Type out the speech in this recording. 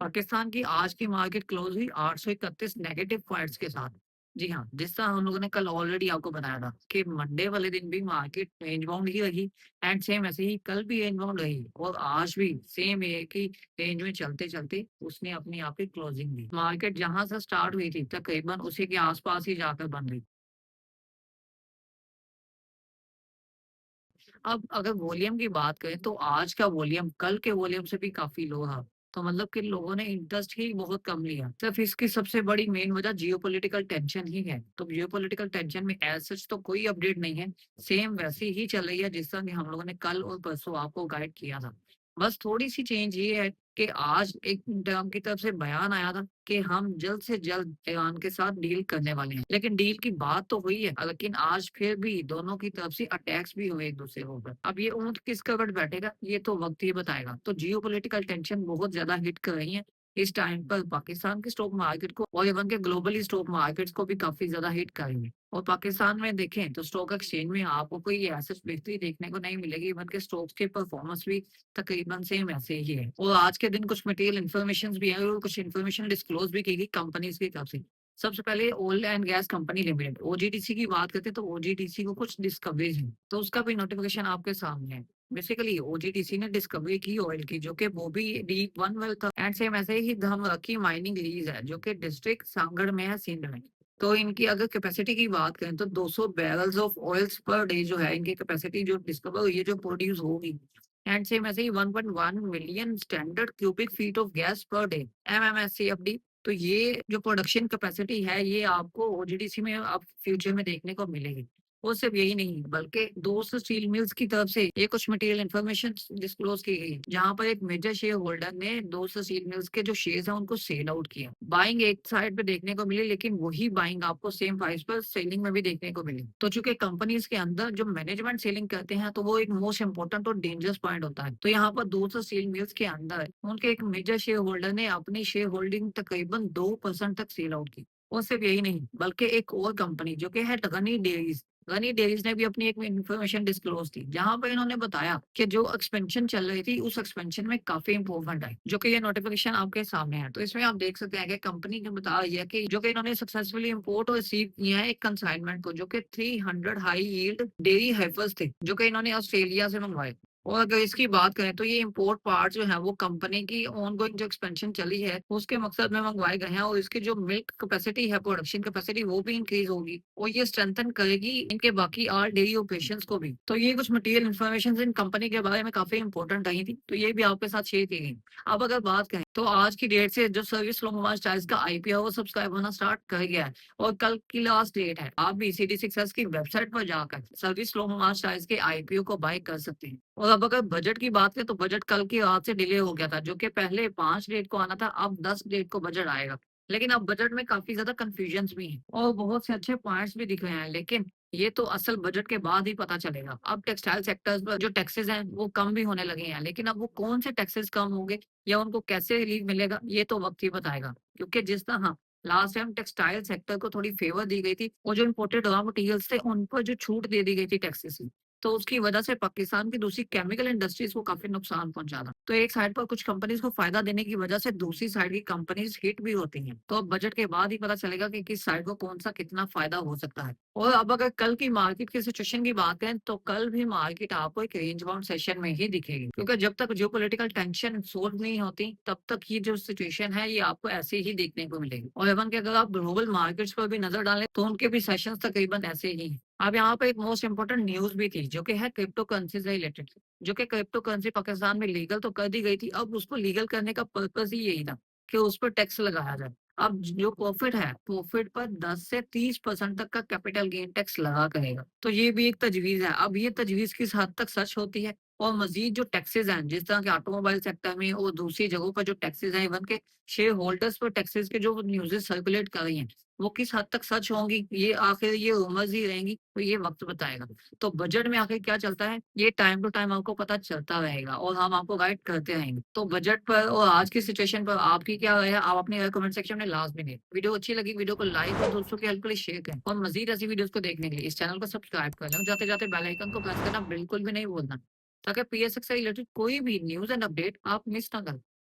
पाकिस्तान की आज की मार्केट क्लोज हुई 831 नेगेटिव पॉइंट्स के साथ। जी हाँ, जिसका हम लोगों ने कल ऑलरेडी आपको बताया था कि मंडे वाले दिन भी मार्केट रेंज बाउंड ही रही एंड सेम ऐसे ही कल भी रेंज बाउंड रही और आज भी सेम एक ही रेंज में चलते-चलते उसने अपनी यहाँ पे क्लोजिंग दी। मार्केट जहाँ से स्टार्ट हुई थी तकरीबन उसी के आस-पास ही जाकर बंद हुई। अब अगर वॉल्यूम की बात करें तो आज का वॉल्यूम कल के वॉल्यूम से भी काफ़ी लो रहा। तो मतलब कि लोगों ने इंटरेस्ट ही बहुत कम लिया। सिर्फ इसकी सबसे बड़ी मेन वजह जियोपॉलिटिकल टेंशन ही है। तो जियोपॉलिटिकल टेंशन में एज़ सच तो कोई अपडेट नहीं है। सेम वैसी ही चल रही है जिस तरह की हम लोगों ने कल और परसों आपको गाइड किया था। बस थोड़ी-सी चेंज ये है कि आज एक ट्रम्प की तरफ से बयान आया था कि हम जल्द से जल्द ईरान के साथ डील करने वाले हैं। लेकिन डील की बात तो हुई है, लेकिन आज फिर भी दोनों की तरफ से अटैक्स भी हुए एक-दूसरे के ऊपर। अब ये ऊँट किस कगड़ बैठेगा, ये तो वक़्त ही बताएगा। तो जियोपॉलिटिकल टेंशन बहुत ज़्यादा हिट कर रही है इस टाइम पर पाकिस्तान के स्टॉक मार्केट को और इवन के ग्लोबली स्टॉक मार्केट्स को भी काफ़ी ज़्यादा हिट कर रही है। और पाकिस्तान में देखें तो स्टॉक एक्सचेंज में आपको कोई ऐसी बेहतरी देखने को नहीं मिलेगी, इवन के स्टॉक्स के परफॉर्मेंस भी तकरीबन सेम ऐसे ही है। और आज के दिन कुछ मटेरियल इन्फॉर्मेशंस भी है और कुछ इन्फॉर्मेशन डिस्क्लोज़ भी की गई कंपनीज़ की तरफ से। सबसे पहले oil and gas company limited OGDC की बात करते हैं तो ओजीडीसी को कुछ डिस्कवरीज है, तो उसका भी नोटिफिकेशन आपके सामने है। बेसिकली ओजीडीसी ने डिस्कवरी की ऑयल की जो कि वो भी डीप वन वेल था एंड सेम ऐसे ही धमकी माइनिंग लीज है जो कि डिस्ट्रिक्ट सांगड़ में है सिंध में। तो इनकी अगर कैपेसिटी की बात करें तो 200 barrels of oils per day जो है इनकी कैपेसिटी जो डिस्कवर हुई है जो प्रोड्यूस होगी एंड सेम ऐसे ही 1.1 million standard cubic feet of gas per day MMSCFD. तो ये जो प्रोडक्शन कैपेसिटी है ये आपको ओजीडीसी में अब फ्यूचर में देखने को मिलेगी। और सिर्फ यही नहीं बल्कि 200 स्टील मिल्स की तरफ से ये कुछ मटेरियल इंफॉर्मेशन डिस्क्लोज की गई जहां पर एक मेजर शेयर होल्डर ने 200 स्टील मिल्स के जो शेयर्स हैं उनको सेल आउट किया। बाइंग एक साइड पे देखने को मिली लेकिन वही बाइंग आपको सेम प्राइस पर सेलिंग में भी देखने को मिली। तो चूंकि कंपनीज के अंदर जो मैनेजमेंट सेलिंग करते हैं तो वो एक मोस्ट इंपोर्टेंट और डेंजरस पॉइंट होता है। तो यहाँ पर 200 स्टील मिल्स के अंदर उनके एक मेजर शेयर होल्डर ने अपनी शेयर होल्डिंग तकरीबन 2% तक सेल आउट की। और सिर्फ यही नहीं बल्कि एक और कंपनी जो कि है गनी डेयरीज ने भी अपनी एक इन्फॉर्मेशन डिस्क्लोज की जहां पर इन्होंने बताया कि जो एक्सपेंशन चल रही थी उस एक्सपेंशन में काफी इंप्रूवमेंट आई जो कि ये नोटिफिकेशन आपके सामने है। तो इसमें आप देख सकते हैं कि कंपनी ने बताया है कि जो कि इन्होंने सक्सेसफुली इंपोर्ट और रिसीव किया है एक कंसाइनमेंट को जो कि 300 हाई यील्ड डेयरी हेफर्स थे जो कि इन्होंने ऑस्ट्रेलिया से मंगवाए। और अगर इसकी बात करें तो ये इम्पोर्ट पार्ट जो है वो कंपनी की ऑनगोइंग जो एक्सपेंशन चली है उसके मकसद में मंगवाए गए हैं और इसकी जो मिल्क कैपेसिटी है प्रोडक्शन कैपेसिटी वो भी इंक्रीज होगी और ये स्ट्रेंथन करेगी इनके बाकी आर डेयरी ऑपरेशंस को भी। तो ये कुछ मटेरियल इन्फॉर्मेशन इन कंपनी के बारे में काफी इंपॉर्टेंट रही थी तो ये भी आपके साथ शेयर की गई। अब अगर बात करें तो आज की डेट से जो सर्विस लोंगोमार्च टाइल्स का आईपीओ है वो सब्सक्राइब होना स्टार्ट कर गया है और कल की लास्ट डेट है। आप भी CT6S की वेबसाइट पर जाकर सर्विस लोंगोमार्च टाइल्स के आईपीओ को बाय कर सकते हैं। और अब अगर बजट की बात करें तो बजट कल की रात से डिले हो गया था जो कि पहले 5 डेट को आना था, अब 10 डेट को बजट आएगा। लेकिन अब बजट में काफ़ी ज़्यादा कन्फ्यूजन्स भी हैं और बहुत से अच्छे पॉइंट्स भी दिख रहे हैं, लेकिन ये तो असल बजट के बाद ही पता चलेगा। अब टेक्सटाइल सेक्टर्स पर जो टैक्सेस हैं वो कम भी होने लगे हैं, लेकिन अब वो कौन से टैक्सेस कम होंगे या उनको कैसे रिलीफ मिलेगा ये तो वक्त ही बताएगा। क्योंकि जिस तरह लास्ट टाइम टेक्सटाइल सेक्टर को थोड़ी फेवर दी गई थी और जो इम्पोर्टेड रॉ मटेरियल्स थे उन पर जो छूट दे दी गई थी टैक्सेस की, तो उसकी वजह से पाकिस्तान की दूसरी केमिकल इंडस्ट्रीज को काफ़ी नुकसान पहुँचा था। तो एक साइड पर कुछ कंपनीज़ को फ़ायदा देने की वजह से दूसरी साइड की कंपनीज़ हिट भी होती हैं। तो अब बजट के बाद ही पता चलेगा कि किस साइड को कौन-सा कितना फ़ायदा हो सकता है। और अब अगर कल की मार्केट की सिचुएशन की बात करें तो कल भी मार्केट आपको एक रेंज बाउंड सेशन में ही दिखेगी। क्योंकि जब तक जियोपॉलिटिकल टेंशन सॉल्व नहीं होती तब तक ये जो सिचुएशन है ये आपको ऐसे ही देखने को मिलेगी। और इवन कि अगर आप ग्लोबल मार्केट्स पर भी नज़र डालें तो उनके भी सेशंस तकरीबन ऐसे ही हैं। अब यहाँ पे एक मोस्ट इम्पोर्टेंट न्यूज़ भी थी जो कि है क्रिप्टो करेंसी से रिलेटेड, जो कि क्रिप्टो करेंसी पाकिस्तान में लीगल तो कर दी गई थी, अब उसको लीगल करने का पर्पस ही यही था कि उस पर टैक्स लगाया जाए। अब जो प्रॉफिट है, प्रॉफिट पर 10 से 30% तक का कैपिटल गेन टैक्स लगा करेगा। तो ये भी एक तजवीज़ है। अब ये तजवीज़ किस हद तक सच होती है और मज़ीद जो टैक्सेज़ हैं, जिस तरह के ऑटोमोबाइल सेक्टर में और दूसरी जगहों पर जो टैक्सेज़ हैं, इवन के शेयर होल्डर्स पर टैक्सेज़ के जो न्यूज़ेज़ सर्कुलेट कर रही हैं, वो किस हद तक सच होंगी, ये आखिर ये रूमर्स ही रहेंगी, तो ये वक़्त बताएगा। तो बजट में आखिर क्या चलता है, ये टाइम टू टाइम आपको पता चलता रहेगा और हम आपको गाइड करते रहेंगे। तो बजट पर और आज की सिचुएशन पर आपकी क्या राय है, आप अपनी राय कमेंट सेक्शन में लाज़मी दें। वीडियो अच्छी लगी, वीडियो को लाइक और दोस्तों की हेल्प के लिए शेयर करें और मज़ीद ऐसी वीडियोज़ को देखने के लिए इस चैनल को सब्सक्राइब कर लें और जाते-जाते बेल आइकन को प्रेस करना बिल्कुल भी नहीं भूलना, ताकि पीएसएक्स से रिलेटेड कोई भी न्यूज़ एंड अपडेट आप मिस ना करें।